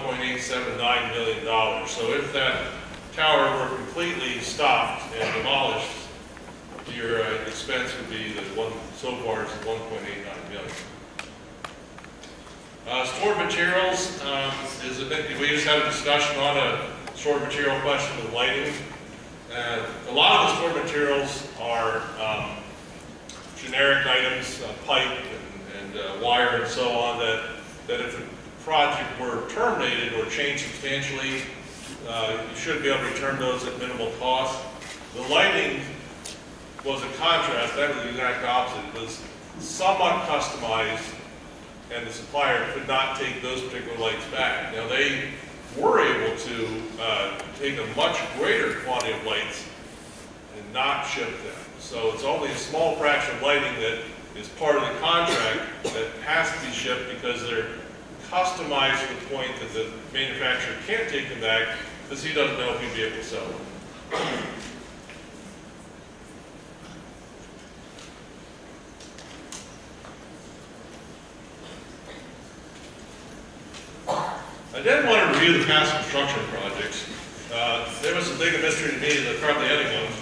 $1.879 million. So if that tower were completely stopped and demolished, your expense would be the one so far is $1.89 million. Stored materials is a bit, we just had a discussion on a stored material question with lighting. A lot of the stored materials are generic items, pipe and wire and so on, that if a project were terminated or changed substantially, you should be able to return those at minimal cost. The lighting was a contrast. That was the exact opposite. It was somewhat customized, and the supplier could not take those particular lights back. Now, they were able to take a much greater quantity of lights and not ship them. So it's only a small fraction of lighting that is part of the contract that has to be shipped because they're customized to the point that the manufacturer can't take them back because he doesn't know if he'd be able to sell them. I did want to review the past construction projects. There was a big mystery to me that hardly anyone.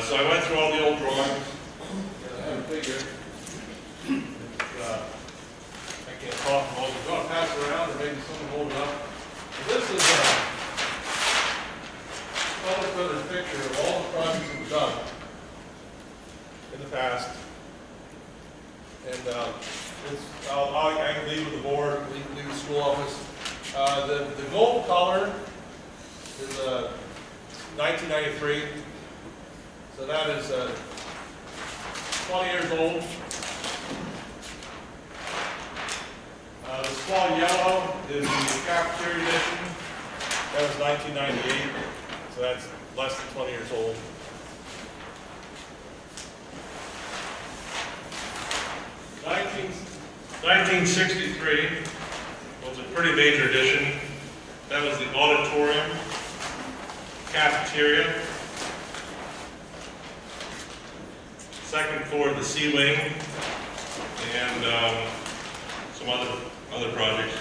So I went through all the old drawings. And I have a figure. I can't talk from all. I'm going to pass it around, or maybe someone hold it up. This is a color-coded picture of all the projects that were done in the past. And I can leave with the board, leave the school office. The gold color is 1993, so that is 20 years old. The small yellow is the cafeteria edition. That was 1998, so that's less than 20 years old. 1963 was a pretty major addition. That was the auditorium, cafeteria, second floor of the C wing, and some other projects.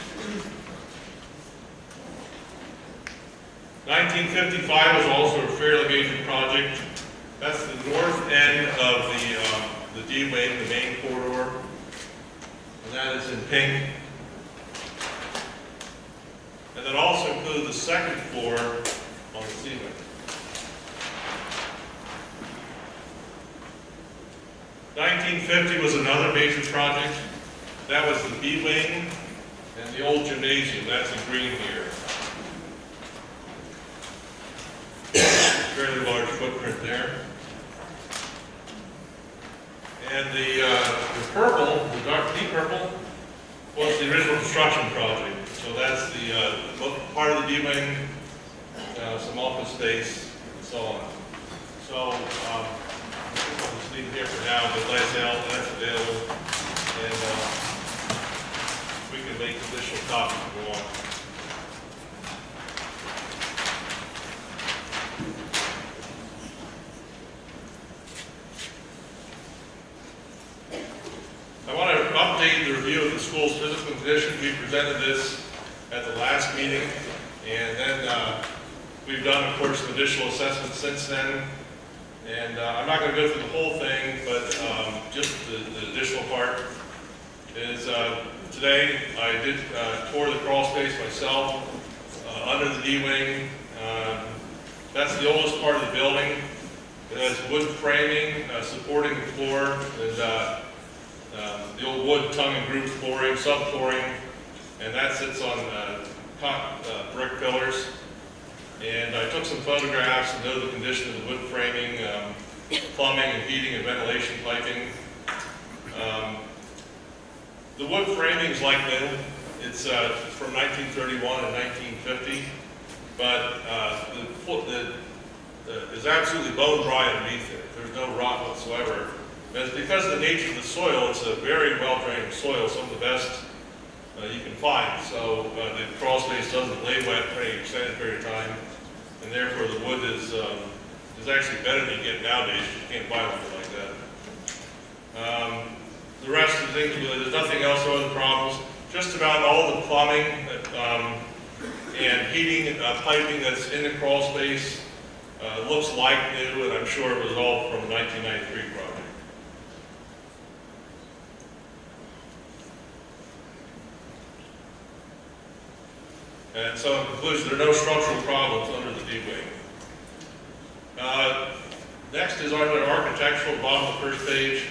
1955 was also a fairly major project. That's the north end of the D wing, the main corridor. And that is in pink. And that also includes the second floor on the C wing. 1950 was another major project. That was the B wing and the old gymnasium. That's in green here. Fairly large footprint there. And the purple, the dark deep purple, was the original construction project. So that's the part of the D wing, some office space, and so on. So I'll just leave it here for now, but like I say, that's available, and we can make additional copies if we want. I want to update the review of the school's physical condition. We presented this at the last meeting, and then we've done, of course, some additional assessments since then. And I'm not going to go through the whole thing, but just the additional part is today I did tour the crawl space myself under the D wing. That's the oldest part of the building. It has wood framing supporting the floor, and the old wood tongue and groove flooring, subflooring, and that sits on brick pillars. And I took some photographs and know the condition of the wood framing, plumbing and heating and ventilation piping. The wood framing is like new. It's from 1931 and 1950, but it's absolutely bone dry underneath it. There's no rot whatsoever. And it's because of the nature of the soil. It's a very well-drained soil, some of the best you can find. So the crawl space doesn't lay wet for any extended period of time, and therefore the wood is actually better than you get nowadays. You can't buy one like that. The rest of the things, there's nothing else, no other problems. Just about all the plumbing and heating piping that's in the crawl space. Looks like new, and I'm sure it was all from the 1993 project. And so in conclusion, there are no structural problems under the D-wing. Next is under architectural, bottom of the first page.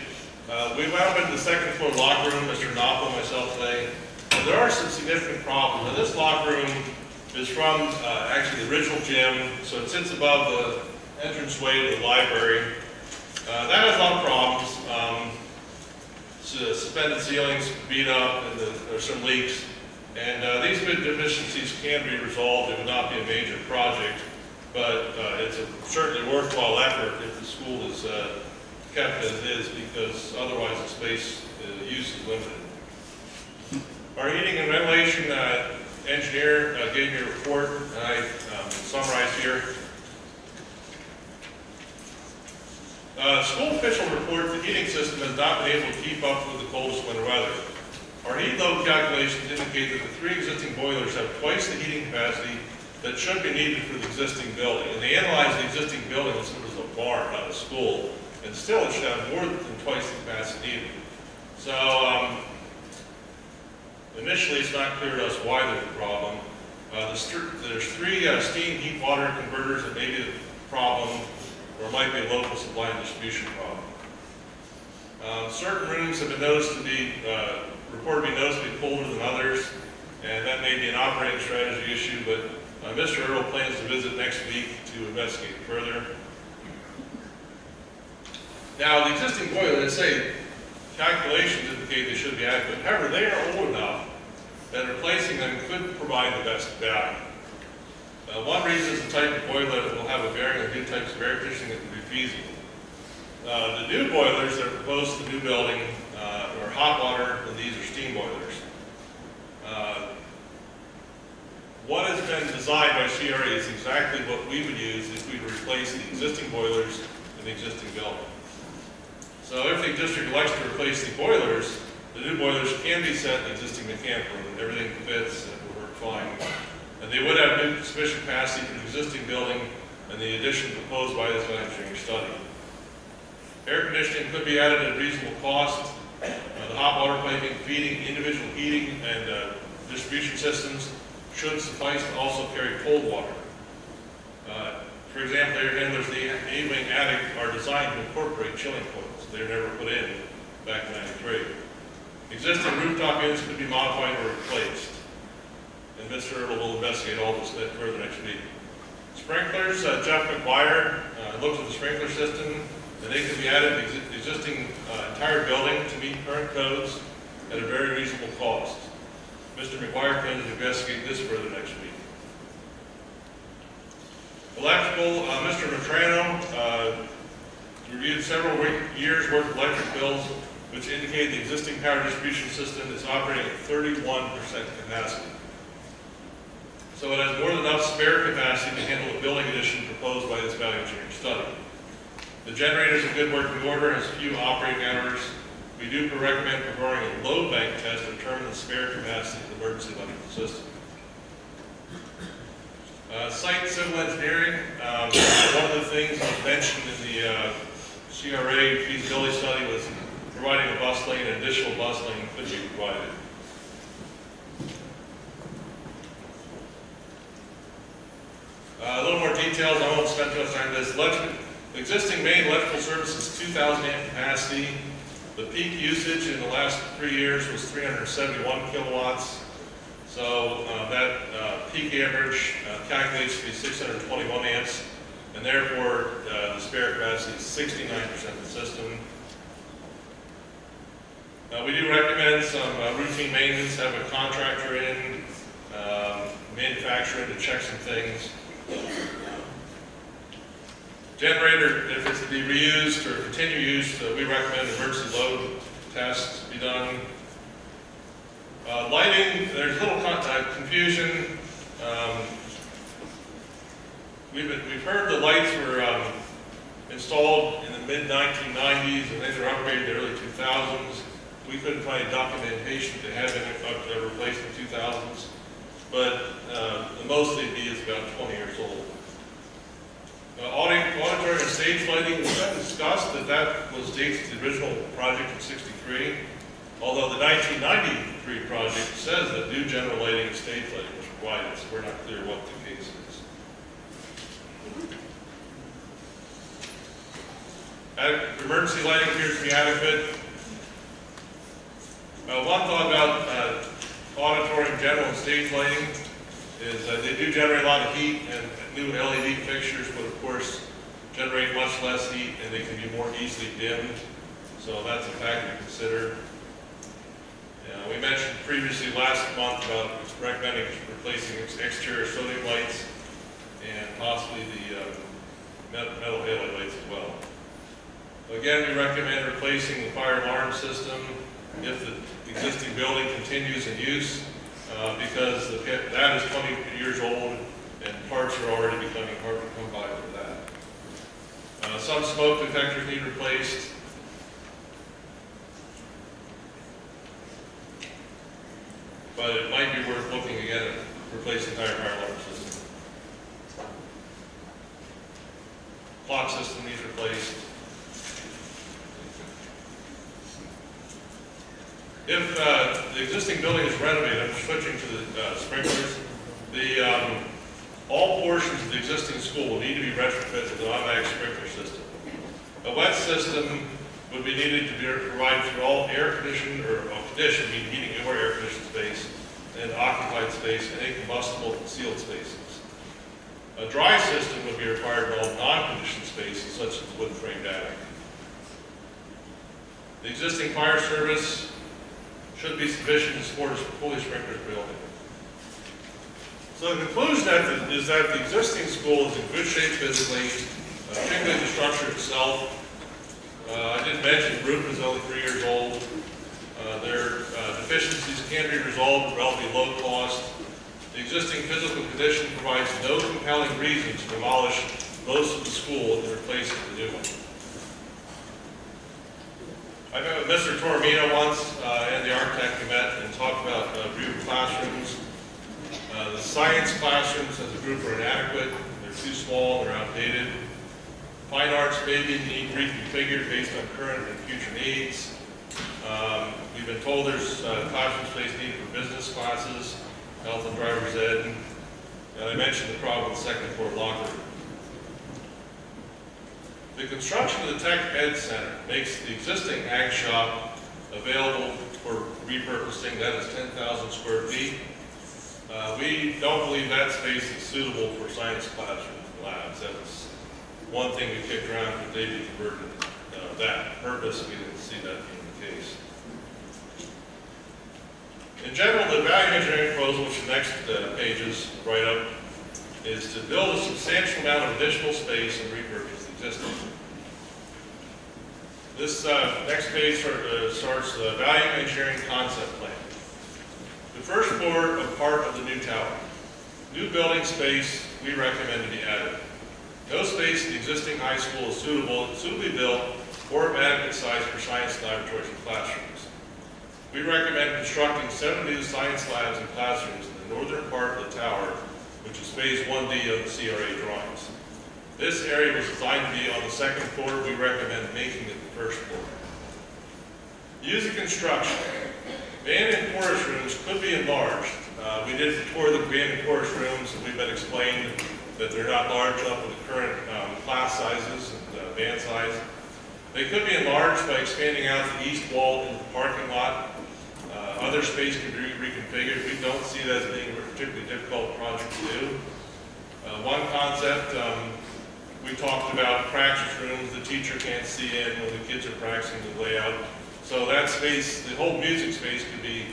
We went up into the second floor locker room, Mr. Knopf and myself today. And there are some significant problems. Now, this locker room is from actually the original gym, so it sits above the entranceway to the library. That has a lot of problems. Suspended ceilings beat up, and there's some leaks. And these deficiencies can be resolved. It would not be a major project, but it's certainly worthwhile effort if the school is kept as it is, because otherwise the space use is limited. Our heating and ventilation engineer gave me a report, and I summarized here. School official report the heating system has not been able to keep up with the coldest winter weather. Our heat load calculations indicate that the 3 existing boilers have twice the heating capacity that should be needed for the existing building. And they analyzed the existing building as if it was a barn, not a school, and still it should have more than twice the capacity needed. So initially it's not clear to us why there's a problem. There's 3 steam heat water converters that may be the problem, or it might be a local supply and distribution problem. Certain rooms have been noticed to be reported to be noticeably colder than others, and that may be an operating strategy issue, but Mr. Earl plans to visit next week to investigate further. Now, the existing boilers, let's say, calculations indicate they should be adequate. However, they are old enough that replacing them could provide the best value. One reason is the type of boiler that will have a bearing of new types of air conditioning that can be feasible. The new boilers that are proposed to the new building are hot water, and these are steam boilers. What has been designed by CRA is exactly what we would use if we replace the existing boilers in the existing building. So if the district elects to replace the boilers, the new boilers can be set in the existing mechanical room. Everything fits and it will work fine. And they would have new sufficient capacity for the existing building and the addition proposed by this engineering study. Air conditioning could be added at a reasonable cost. The hot water piping, feeding, individual heating, and distribution systems should suffice to also carry cold water. For example, air handlers in the A-wing attic are designed to incorporate chilling coils. They were never put in back in '93. Existing rooftop units could be modified or replaced. And Mr. Earl will investigate all this further next week. Sprinklers, Jeff McGuire looked at the sprinkler system, and they can be added to the existing entire building to meet current codes at a very reasonable cost. Mr. McGuire plans to investigate this further next week. Electrical, Mr. Matrano reviewed several years' worth of electric bills, which indicate the existing power distribution system is operating at 31% capacity. So it has more than enough spare capacity to handle the building addition proposed by this value engineering study. The generator is in good working order, has few operating errors. We do recommend performing a load bank test to determine the spare capacity of the emergency electrical system. Site civil engineering, one of the things mentioned in the CRA feasibility study was providing a bus lane, an additional bus lane could be provided. A little more details, I won't spend too much time on this. The existing main electrical service is 2,000 amp capacity. The peak usage in the last 3 years was 371 kilowatts. So that peak average calculates to be 621 amps, and therefore the spare capacity is 69% of the system. We do recommend some routine maintenance, have a contractor in, manufacturer to check some things. Generator, if it's to be reused or continue use, we recommend emergency load tests be done. Lighting, there's a little confusion. We've heard the lights were installed in the mid-1990s and then they were upgraded in the early 2000s. We couldn't find documentation that had been replaced in the 2000s. But most they'd be is about 20 years old. Auditorium and stage lighting, was been discussed that was dated to the original project in '63, although the 1993 project says that new general lighting and stage lighting was provided, so we're not clear what the case is. Emergency lighting appears to be adequate. One thought about auditorium general and stage lighting is they do generate a lot of heat, and new LED fixtures would of course generate much less heat, and they can be more easily dimmed. So that's a factor to consider. We mentioned previously last month about recommending replacing exterior sodium lights and possibly the metal halide lights as well. Again, we recommend replacing the fire alarm system if the existing building continues in use, because that is 20 years old and parts are already becoming hard to come by for that. Some smoke detectors need replaced. But it might be worth looking again at replacing the entire fire alarm system. Clock system needs replaced. If the existing building is renovated, I'm switching to the sprinklers. All portions of the existing school will need to be retrofitted with an automatic sprinkler system. A wet system would be needed to be provided through all air conditioned or conditioned, meaning heating or air conditioned space, and occupied space, and incombustible concealed spaces. A dry system would be required in all non-conditioned spaces, such as wood framed attic. The existing fire service should be sufficient to support a fully sprinklered building. So the conclusion is that the existing school is in good shape physically, particularly the structure itself. I did mention the roof is only 3 years old. Their deficiencies can be resolved at relatively low cost. The existing physical condition provides no compelling reason to demolish most of the school and replace it with a new one. I met with Mr. Toromino once, and the architect we met, and talked about group classrooms. The science classrooms as a group are inadequate. They're too small, they're outdated. Fine arts may need reconfigured based on current and future needs. We've been told there's classroom space needed for business classes, health and driver's ed. And I mentioned the problem with the second floor locker room. The construction of the Tech Ed Center makes the existing ag shop available for repurposing. That is 10,000 square feet. We don't believe that space is suitable for science classroom labs. That was one thing we kicked around for David converted that purpose. We didn't see that being the case. In general, the value engineering proposal, which the next pages write up, is to build a substantial amount of additional space and repurpose the existing. This next page starts the value engineering concept plan. The first floor of part of the new tower. New building space we recommend to be added. No space in the existing high school is suitably built or of adequate size for science laboratories and classrooms. We recommend constructing 7 new science labs and classrooms in the northern part of the tower, which is phase 1D of the CRA drawings. This area was designed to be on the second floor. We recommend making it the first floor. User construction. Band and chorus rooms could be enlarged. We did tour the band and chorus rooms, and we've been explained that they're not large enough with the current class sizes and band size. They could be enlarged by expanding out the east wall into the parking lot. Other space could be reconfigured. We don't see that as being a particularly difficult project to do. One concept, we talked about practice rooms the teacher can't see in when the kids are practicing the layout. So that space, the whole music space, could be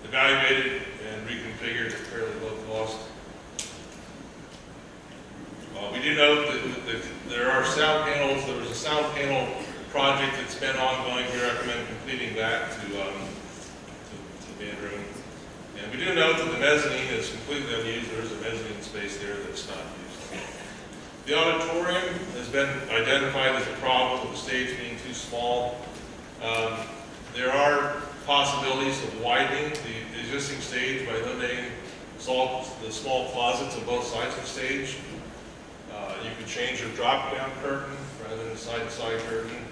evaluated and reconfigured at fairly low cost. We do note that there are sound panels. There was a sound panel project that's been ongoing. We recommend completing that to band room. And we do note that the mezzanine is completely unused. There is a mezzanine space there that's not used. The auditorium has been identified as a problem with the stage being too small. There are possibilities of widening the existing stage by eliminating the small closets on both sides of the stage. You could change your drop-down curtain rather than a side-to-side curtain.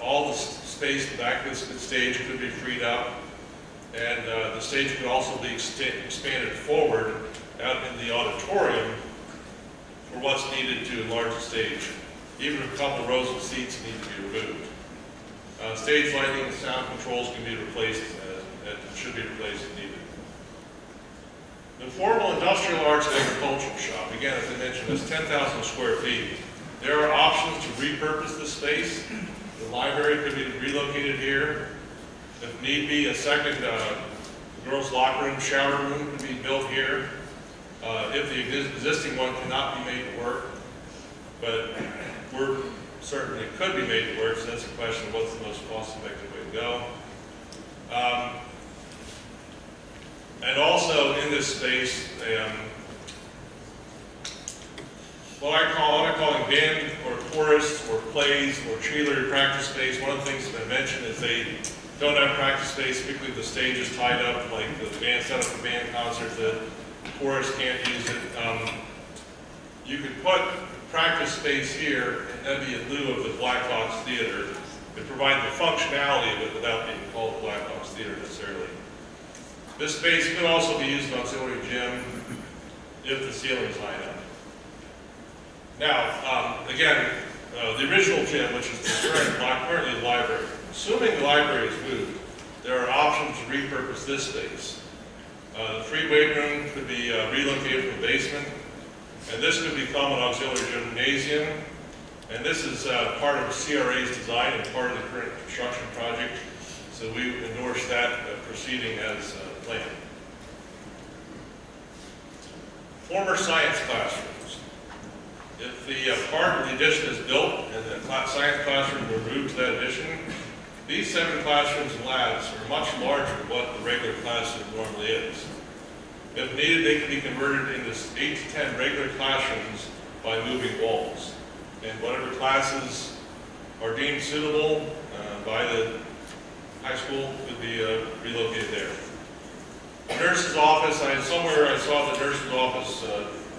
All the space in the back of the stage could be freed up, and the stage could also be expanded forward out in the auditorium for what's needed to enlarge the stage. Even a couple rows of seats need to be removed. Stage lighting and sound controls can be replaced, should be replaced if needed. The formal industrial arts and agricultural shop, again, as I mentioned, is 10,000 square feet. There are options to repurpose this space. The library could be relocated here. If need be, a second girls' locker room, shower room could be built here. If the existing one cannot be made to work, but we're certain it could be made to work, so that's a question of what's the most cost-effective way to go. And also in this space, what I'm calling band or chorus or plays or cheerleader practice space. One of the things that I mentioned is they don't have practice space. Typically the stage is tied up, like the band set up for band concert, the chorus can't use it. You could put practice space here, and that'd be in lieu of the Black Box Theater. It provide the functionality of it without being called the Black Box Theater necessarily. This space could also be used as an auxiliary gym if the ceiling's high enough. Now, again, the original gym, which is currently the library, assuming the library is moved, there are options to repurpose this space. The free weight room could be relocated from the basement, and this could become an auxiliary gymnasium. And this is part of CRA's design and part of the current construction project, so we endorse that proceeding as planned. Former science classrooms. If the part of the addition is built and the science classroom were moved to that addition, these 7 classrooms and labs are much larger than what the regular classroom normally is. If needed, they can be converted into 8 to 10 regular classrooms by moving walls. And whatever classes are deemed suitable by the high school could be relocated there. The nurse's office, somewhere I saw the nurse's office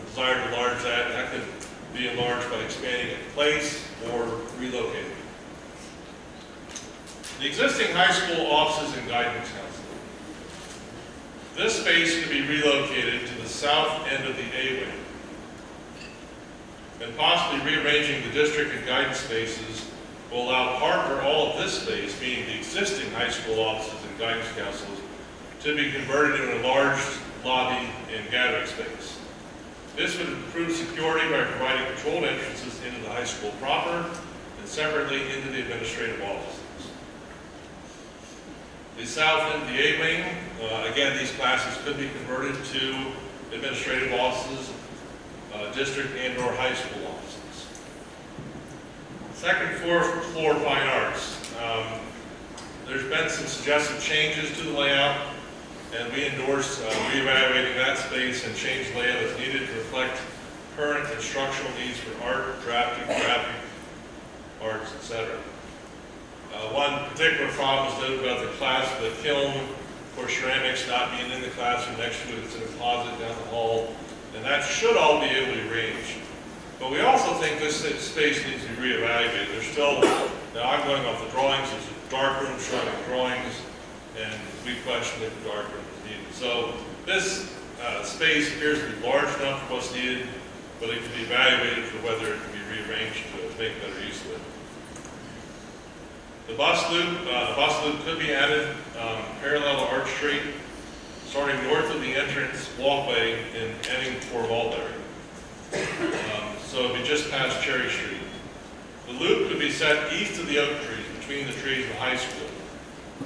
desire to enlarge that, and that could be enlarged by expanding in place or relocating. The existing high school offices and guidance counseling. This space could be relocated to the south end of the A wing, and possibly rearranging the district and guidance spaces will allow part or all of this space, meaning the existing high school offices and guidance counselors, to be converted into a large lobby and gathering space. This would improve security by providing controlled entrances into the high school proper and separately into the administrative offices. The south end of the A wing, again, these classes could be converted to administrative offices, district and or high school offices. Second floor fine arts. There's been some suggested changes to the layout, and we endorse reevaluating that space and change layout as needed to reflect current instructional needs for art, drafting, graphic arts, etc. One particular problem is noted about the kiln for ceramics not being in the classroom next to it. It's in a closet down the hall, and that should all be able to be arranged. But we also think this space needs to be reevaluated. There's still, now I'm going off the drawings, there's a dark room showing drawings, and we question if the dark room is needed. So this space appears to be large enough for what's needed, but it can be evaluated for whether it can be rearranged to make better use of it. The bus loop could be added parallel to Arch Street, starting north of the entrance walkway and ending before Mulberry. So it'd be just past Cherry Street. The loop could be set east of the oak trees, between the trees and the high school.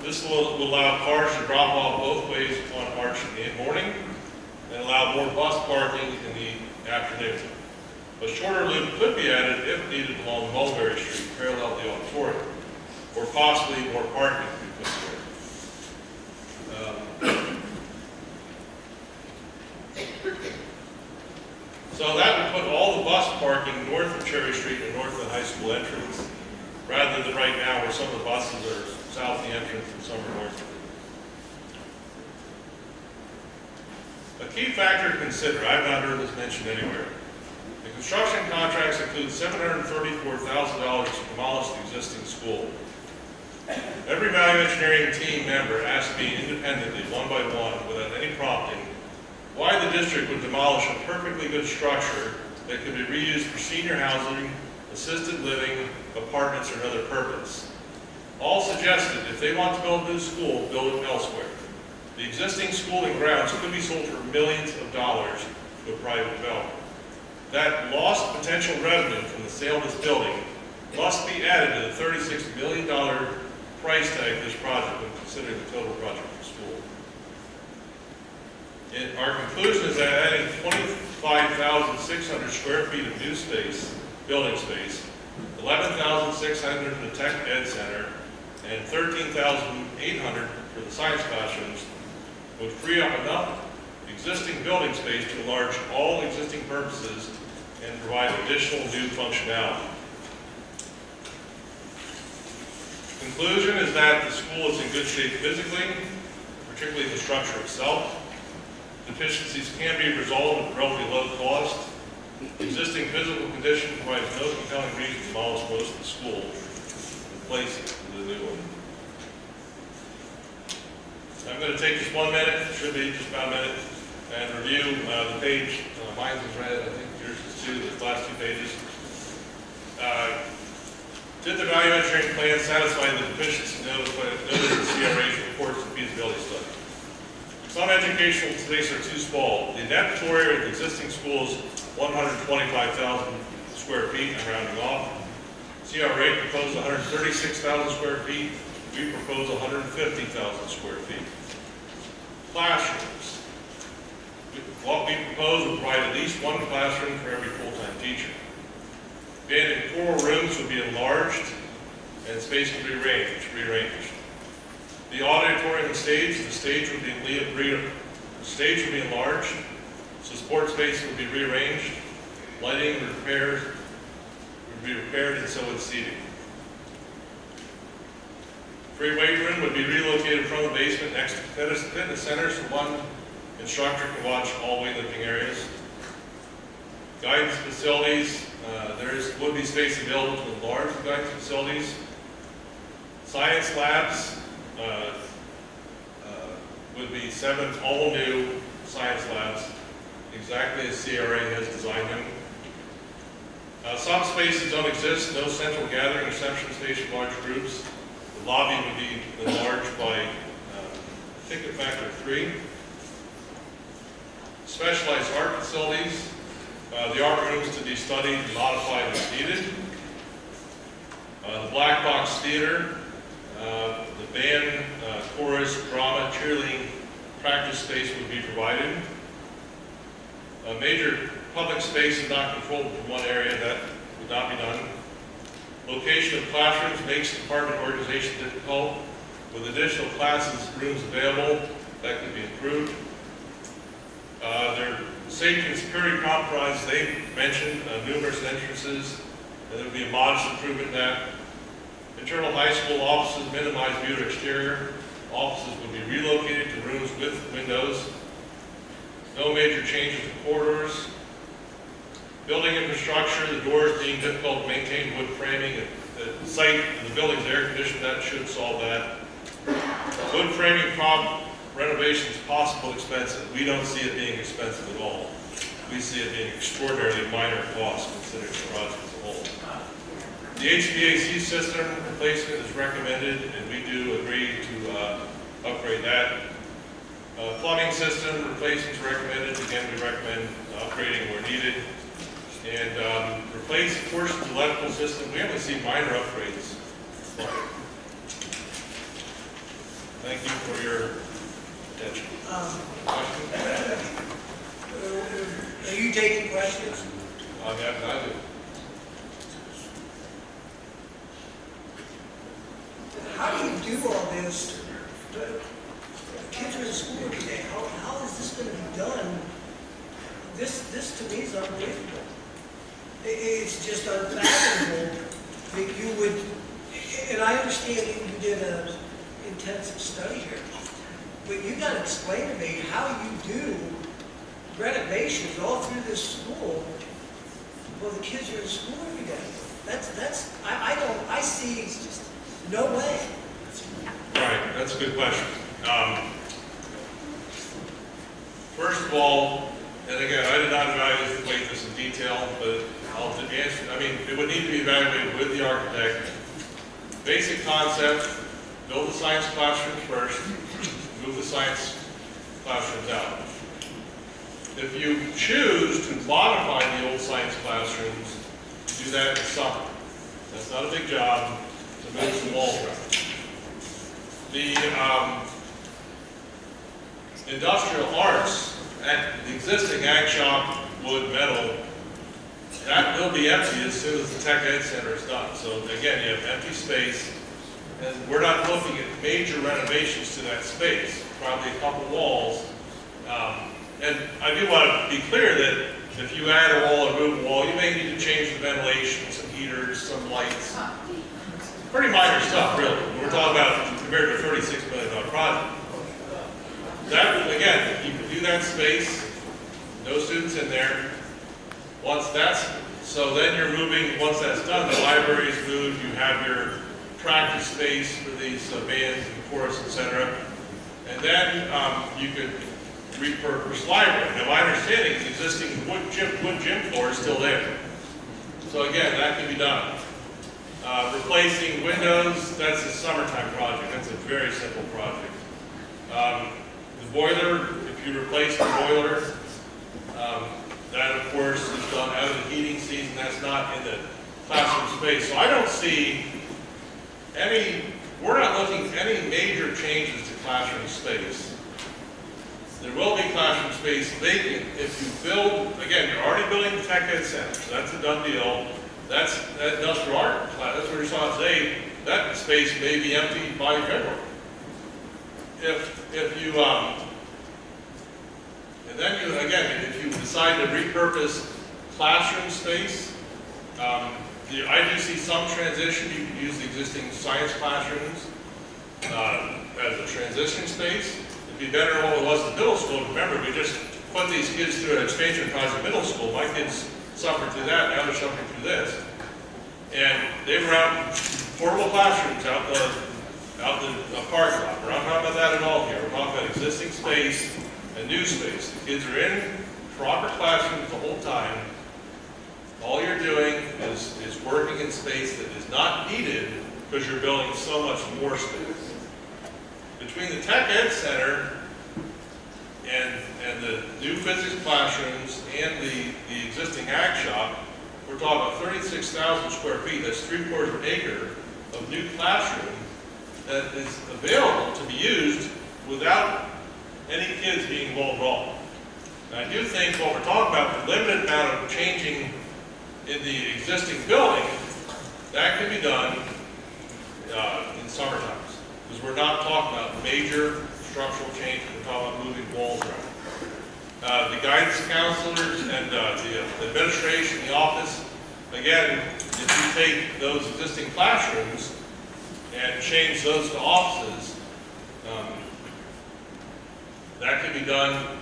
This will allow cars to drop off both ways on Arch in the morning and allow more bus parking in the afternoon. A shorter loop could be added if needed along Mulberry Street, parallel to the auditorium, or possibly more parking could be put there. So that would put all the bus parking north of Cherry Street and north of the high school entrance, rather than right now where some of the buses are south of the entrance and some are north of A key factor to consider, I have not heard this mentioned anywhere. The construction contracts include $734,000 to demolish the existing school. Every value engineering team member asked me independently, one by one, without any prompting, why the district would demolish a perfectly good structure that could be reused for senior housing, assisted living, apartments, or another purpose. All suggested if they want to build a new school, build it elsewhere. The existing school and grounds could be sold for millions of dollars to a private developer. That lost potential revenue from the sale of this building must be added to the $36 million price tag of this project when considering the total project for school. Our conclusion is that adding 25,600 square feet of new space, building space, 11,600 in the Tech Ed Center, and 13,800 for the science classrooms would free up enough existing building space to enlarge all existing purposes and provide additional new functionality. Conclusion is that the school is in good shape physically, particularly the structure itself. Deficiencies can be resolved at relatively low cost. Existing physical condition provides no compelling reason to demolish most of the school and replace it with a new one. I'm going to take just 1 minute, should be just about a minute, and review the page. Mine's is red, I think yours is too, the last 2 pages. Did the value engineering plan satisfy the deficiency noted in the CRA's reports and feasibility study? Some educational space are too small. The adaptive area of the existing school is 125,000 square feet, I'm rounding off. CRA proposed 136,000 square feet. We propose 150,000 square feet. Classrooms. What we propose would provide at least 1 classroom for every full-time teacher. Abandoned core rooms would be enlarged and space would be rearranged. The auditorium and stage, the stage would be enlarged, so support space would be rearranged, lighting would be repaired, and so would seating. Free weight room would be relocated from the basement next to fitness center, so one instructor can watch all weightlifting areas. Guidance facilities, would be space available to enlarge the guidance facilities. Science labs would be 7 all new science labs, exactly as CRA has designed them. Some spaces don't exist, no central gathering reception space for large groups. The lobby would be enlarged by, I think, a factor of 3. Specialized art facilities. The art rooms to be studied and modified as needed. The black box theater, the band, chorus, drama, cheerleading practice space would be provided. A major public space is not controlled from one area, that would not be done. Location of classrooms makes department organization difficult. With additional classes rooms available, that could be improved. Their safety and security compromise, they mentioned numerous entrances, and there would be a modest improvement in that. Internal high school offices minimize view to exterior. Offices would be relocated to rooms with windows. No major changes to corridors. Building infrastructure, the doors being difficult to maintain, wood framing. The site, the building's air conditioned, that should solve that. Wood framing renovation is possible expensive. We don't see it being expensive at all. We see it being extraordinarily minor cost considering the project as a whole. The HVAC system replacement is recommended, and we do agree to upgrade that. Plumbing system replacement is recommended. Again, we recommend upgrading where needed. And replace portions of the electrical system. We only see minor upgrades. Thank you for your attention. Are you taking questions? Yeah, I do. How do you do all this? The kids are in school every day. How is this going to be done? This to me is unbelievable. It's just unfathomable that you would, and I understand you did an intensive study here, but you got to explain to me how you do renovations all through this school, well, the kids are in school every day. I see no way. Right, that's a good question. First of all, and again, I did not evaluate this in detail, but I'll answer. I mean, it would need to be evaluated with the architect. Basic concept: build the science classrooms first, move the science classrooms out. If you choose to modify the old science classrooms, do that in the summer. That's not a big job to move some walls around. The industrial arts, the existing ag shop, wood, metal, that will be empty as soon as the Tech Ed Center is done. So again, you have empty space, and we're not looking at major renovations to that space, probably a couple walls. And I do want to be clear that if you add a wall or move a wall, you may need to change the ventilation, some heaters, some lights. Pretty minor stuff, really. We're talking about compared to a $36 million project. That, again, you can do that space, no students in there. Once that's, so then you're moving, once that's done, the library is moved, you have your practice space for these bands and chorus, etc. And then you could repurpose library. Now my understanding is the existing wood gym floor is still there. So again, that can be done. Replacing windows, that's a summertime project. That's a very simple project. The boiler, if you replace the boiler, that of course is done out of the heating season. That's not in the classroom space. So I don't see we're not looking at any major changes to classroom space. There will be classroom space vacant if you build, again, you're already building the Tech Ed Center, so that's a done deal. That industrial art class, that's what you saw today, that space may be empty by February. If you, and then you, again, if you decide to repurpose classroom space, I do see some transition. You can use the existing science classrooms as a transition space. It'd be better than what it was in middle school. Remember, we just put these kids through an expansion project in middle school. My kids suffered through that, now they're suffering through this. And they were out in portable classrooms out the parking lot. We're not talking about that at all here. We're talking about existing space and new space. The kids are in proper classrooms the whole time. All you're doing is working in space that is not needed because you're building so much more space. Between the Tech Ed Center and the new physics classrooms and the existing ag shop, we're talking about 36,000 square feet. That's 3/4 of an acre of new classroom that is available to be used without any kids being involved at all. And I do think what we're talking about, the limited amount of changing in the existing building, that can be done in summer times. Because we're not talking about major structural change, we're talking about moving walls around. The guidance counselors and the administration, the office, again, if you take those existing classrooms and change those to offices, that can be done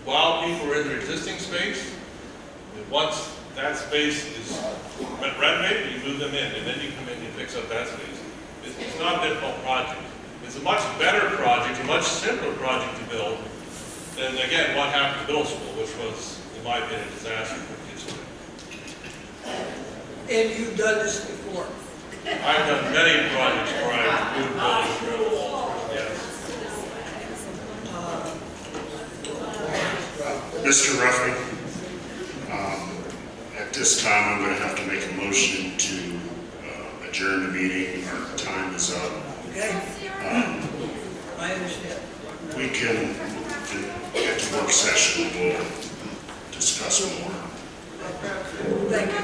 while people are in their existing space. And once that space is renovated, you move them in, and then you come in and fix up that space. It's not a difficult project. It's a much better project, a much simpler project to build than, again, what happened in middle school, which was, in my opinion, a disaster for kids. And you've done this before? I've done many projects where I've moved buildings around walls. Yes. Mr. Ruffey, at this time I'm going to have to make a motion to adjourn the meeting. Our time is up. Okay. I understand. We can, at the work session, we'll discuss more. Thank you.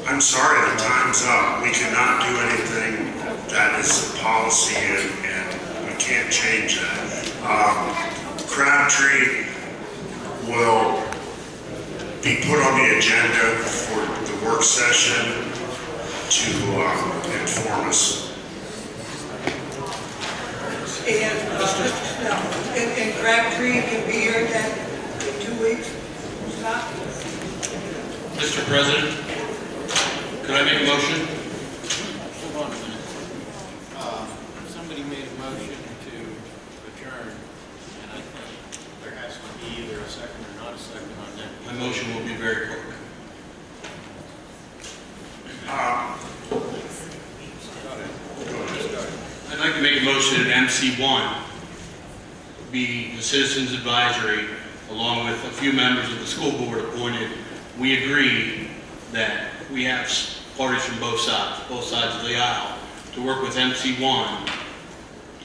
I'm sorry, the time's up. We cannot do anything. That is a policy, and we can't change that. Crabtree will be put on the agenda for the work session to inform us. And, Mr. Snell, and Crabtree can be here in 2 weeks? Scott? Mr. President, could I make a motion? Hold on a minute. Somebody made a motion to adjourn, and I think there has to be either a second or not a second on that. My motion will be very quick. I'd like to make a motion that MC1 be the Citizens Advisory, along with a few members of the school board appointed. We agree that we have parties from both sides of the aisle, to work with MC1.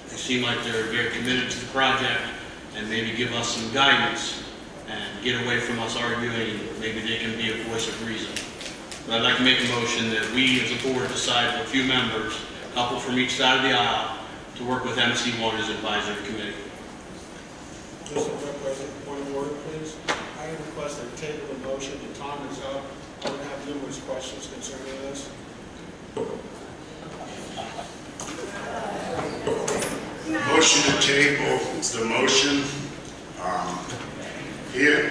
They seem like they're very committed to the project and maybe give us some guidance and get away from us arguing. Maybe they can be a voice of reason. But I'd like to make a motion that we as a board decide for a few members, a couple from each side of the aisle, to work with MC1 as advisory committee. Mr. President, point of order, please. I request a table of motion. The time is up. I would have numerous questions concerning this. Motion to table the motion. Here.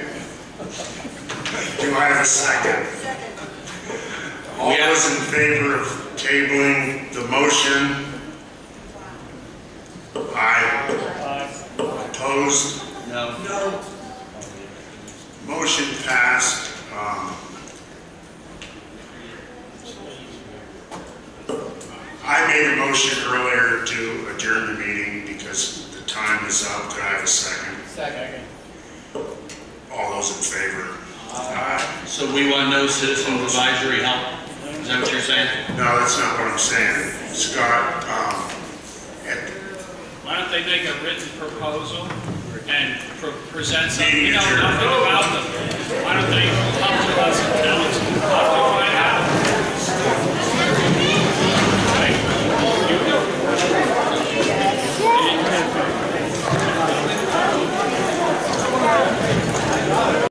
Do I have a second? All those in favor of tabling the motion? Aye. Opposed? No. No. Motion passed. I made a motion earlier to adjourn the meeting because the time is up. Could I have a second? Second. All those in favor? Aye. So we want no Citizens Advisory help? Is that what you're saying? No, that's not what I'm saying. Scott, Why don't they make a written proposal and present something? We Meeting know adjourned. nothing about them. Why don't they come to us